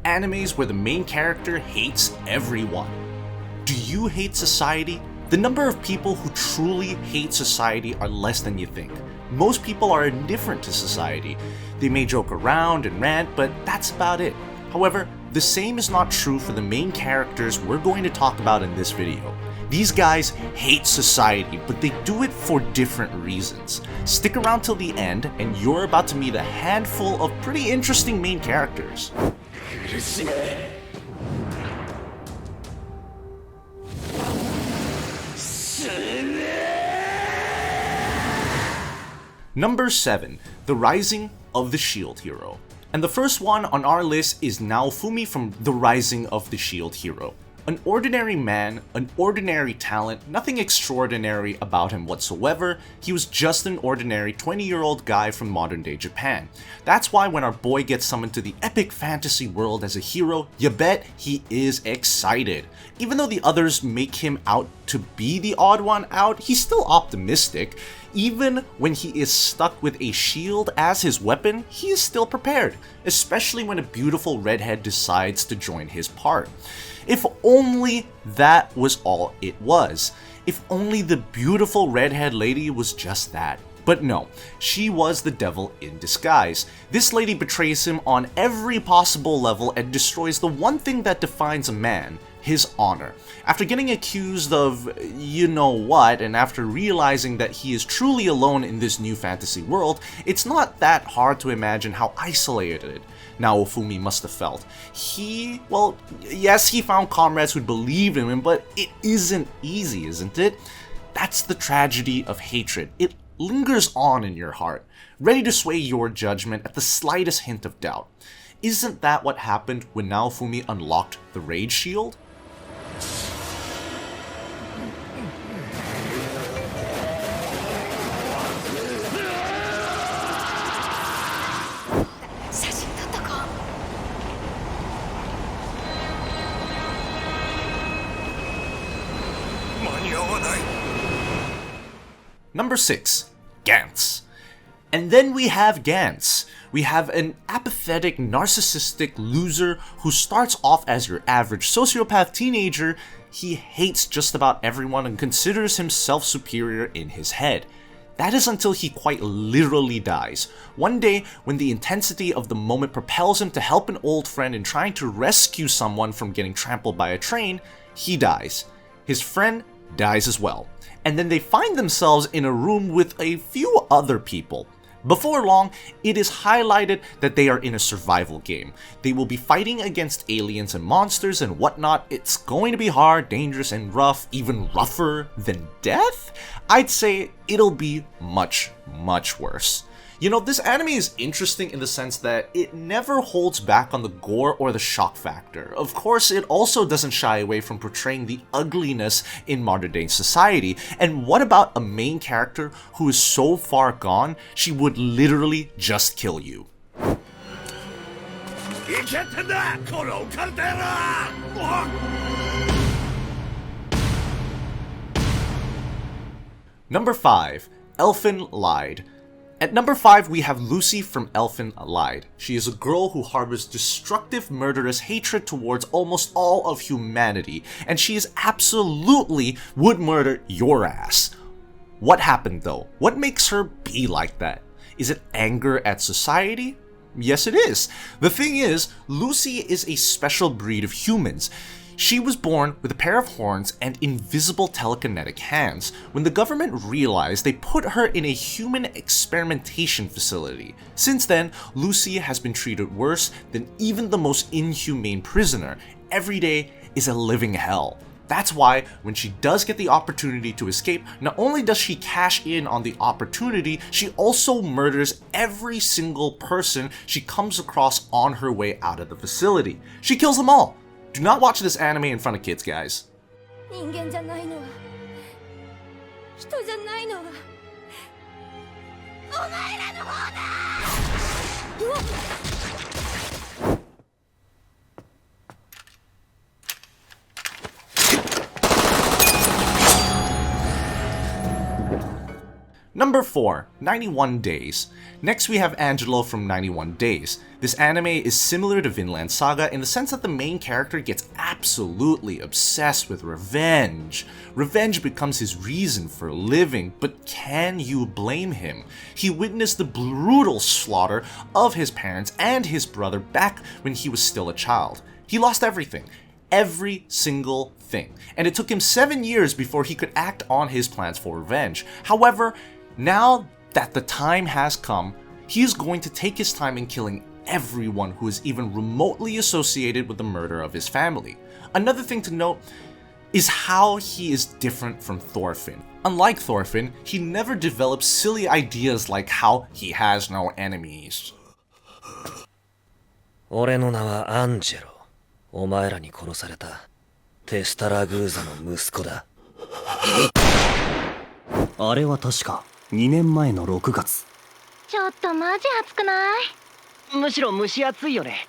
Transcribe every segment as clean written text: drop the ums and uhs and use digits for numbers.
Animes where the main character hates everyone. Do you hate society? The number of people who truly hate society are less than you think. Most people are indifferent to society. They may joke around and rant, but that's about it. However, the same is not true for the main characters we're going to talk about in this video. These guys hate society, but they do it for different reasons. Stick around till the end, and you're about to meet a handful of pretty interesting main characters. Number 7. The Rising of the Shield Hero. And the first one on our list is Naofumi from The Rising of the Shield Hero. An ordinary man, an ordinary talent, nothing extraordinary about him whatsoever. He was just an ordinary 20-year-old guy from modern-day Japan. That's why when our boy gets summoned to the epic fantasy world as a hero, you bet he is excited. Even though the others make him out to be the odd one out, he's still optimistic. Even when he is stuck with a shield as his weapon, he is still prepared, especially when a beautiful redhead decides to join his part. If only that was all it was. If only the beautiful redhead lady was just that. But no, she was the devil in disguise. This lady betrays him on every possible level and destroys the one thing that defines a man, his honor. After getting accused of you know what, and after realizing that he is truly alone in this new fantasy world, it's not that hard to imagine how isolated Naofumi must have felt. Yes, he found comrades who believed in him, but it isn't easy, isn't it? That's the tragedy of hatred. It lingers on in your heart, ready to sway your judgment at the slightest hint of doubt. Isn't that what happened when Naofumi unlocked the Rage Shield? Number 6. Gants. And then we have Gantz. We have an apathetic, narcissistic loser who starts off as your average sociopath teenager. He hates just about everyone and considers himself superior in his head. That is until he quite literally dies. One day, when the intensity of the moment propels him to help an old friend in trying to rescue someone from getting trampled by a train, he dies. His friend dies as well. And then they find themselves in a room with a few other people. Before long, it is highlighted that they are in a survival game. They will be fighting against aliens and monsters and whatnot. It's going to be hard, dangerous, and rough, even rougher than death? I'd say it'll be much, much worse. You know, this anime is interesting in the sense that it never holds back on the gore or the shock factor. Of course, it also doesn't shy away from portraying the ugliness in modern-day society. And what about a main character who is so far gone, she would literally just kill you? Number 5. Elfen Lied. At number 5, we have Lucy from Elfen Lied. She is a girl who harbors destructive, murderous hatred towards almost all of humanity, and she is absolutely would murder your ass. What happened though? What makes her be like that? Is it anger at society? Yes, it is. The thing is, Lucy is a special breed of humans. She was born with a pair of horns and invisible telekinetic hands. When the government realized, they put her in a human experimentation facility. Since then, Lucy has been treated worse than even the most inhumane prisoner. Every day is a living hell. That's why, when she does get the opportunity to escape, not only does she cash in on the opportunity, she also murders every single person she comes across on her way out of the facility. She kills them all. Do not watch this anime in front of kids, guys. Number 4, 91 Days. Next we have Angelo from 91 Days. This anime is similar to Vinland Saga in the sense that the main character gets absolutely obsessed with revenge. Revenge becomes his reason for living, but can you blame him? He witnessed the brutal slaughter of his parents and his brother back when he was still a child. He lost everything. Every single thing. And it took him 7 years before he could act on his plans for revenge. However, now that the time has come, he is going to take his time in killing everyone who is even remotely associated with the murder of his family. Another thing to note is how he is different from Thorfinn. Unlike Thorfinn, he never develops silly ideas like how he has no enemies. 俺の名はアンジェロ。お前らに殺されたテスタラグーザの息子だ。あれは確か2年前の6月。ちょっとマジ暑くない？むしろ蒸し暑いよね。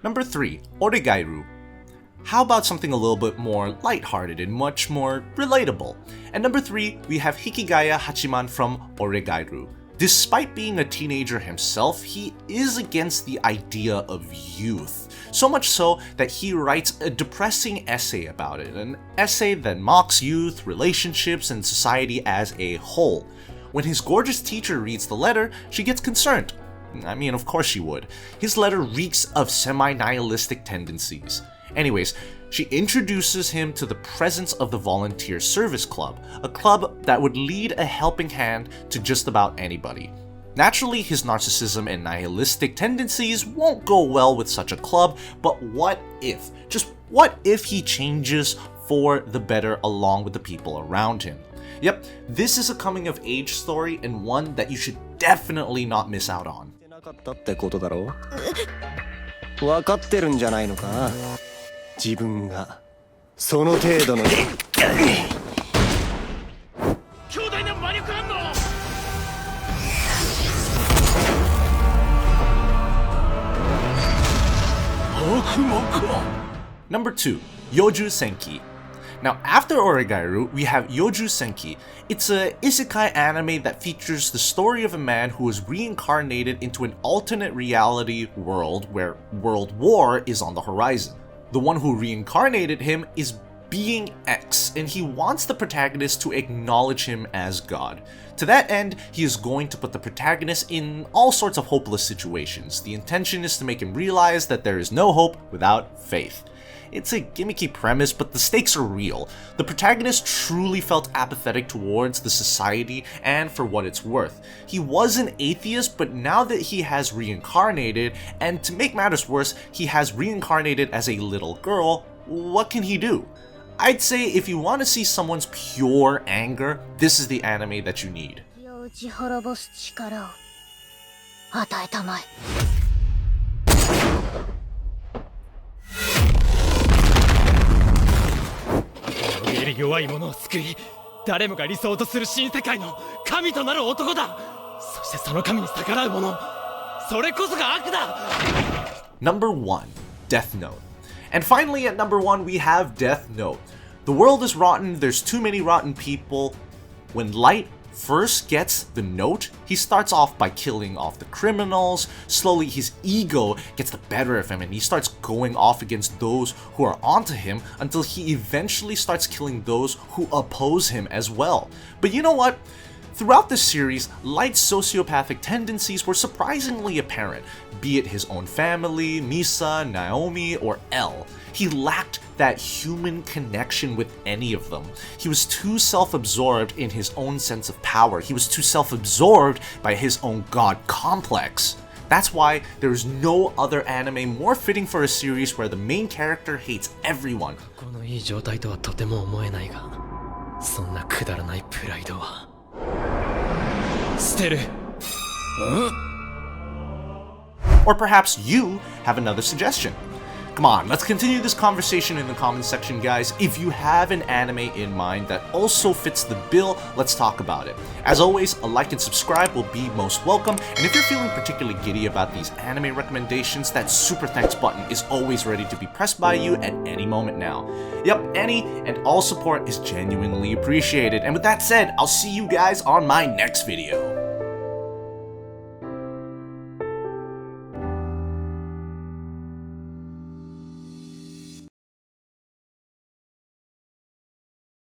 Number 3, Oregairu. How about something a little bit more lighthearted and much more relatable? At number 3, we have Hikigaya Hachiman from Oregairu. Despite being a teenager himself, he is against the idea of youth. So much so that he writes a depressing essay about it, an essay that mocks youth, relationships, and society as a whole. When his gorgeous teacher reads the letter, she gets concerned. I mean, of course she would. His letter reeks of semi-nihilistic tendencies. Anyways, she introduces him to the presence of the Volunteer Service Club, a club that would lead a helping hand to just about anybody. Naturally, his narcissism and nihilistic tendencies won't go well with such a club, but what if? Just what if he changes for the better along with the people around him? Yep, this is a coming-of-age story and one that you should definitely not miss out on. なかったってことだろう。分かってるんじゃないのか。自分がその程度の。強大な魔力反応。悪魔か。Number 2, Yoju Senki. Now, after Oregairu, we have Yoju Senki. It's a isekai anime that features the story of a man who is reincarnated into an alternate reality world where world war is on the horizon. The one who reincarnated him is Being X, and he wants the protagonist to acknowledge him as God. To that end, he is going to put the protagonist in all sorts of hopeless situations. The intention is to make him realize that there is no hope without faith. It's a gimmicky premise, but the stakes are real. The protagonist truly felt apathetic towards the society and for what it's worth. He was an atheist, but now that he has reincarnated, and to make matters worse, he has reincarnated as a little girl, what can he do? I'd say if you want to see someone's pure anger, this is the anime that you need. 打ち滅ぼす力を与えたまえ。弱い者を救い、誰もが理想とする新世界の神となる男だ。そしてその神に逆らう者、それこそが悪だ。Number 1, Death Note. And finally at number 1 we have Death Note. The world is rotten, there's too many rotten people. When Light first gets the note, he starts off by killing off the criminals. Slowly his ego gets the better of him and he starts going off against those who are onto him until he eventually starts killing those who oppose him as well. But you know what? Throughout the series, Light's sociopathic tendencies were surprisingly apparent, be it his own family, Misa, Naomi, or Elle. He lacked that human connection with any of them. He was too self-absorbed in his own sense of power. He was too self-absorbed by his own god complex. That's why there is no other anime more fitting for a series where the main character hates everyone. このいい状態とはとても思えないが、そんなくだらないプライドは捨てる。Or perhaps you have another suggestion. Come on, let's continue this conversation in the comments section, guys. If you have an anime in mind that also fits the bill, let's talk about it. As always, a like and subscribe will be most welcome, and if you're feeling particularly giddy about these anime recommendations, that super thanks button is always ready to be pressed by you at any moment now. Yep, any and all support is genuinely appreciated, and with that said, I'll see you guys on my next video.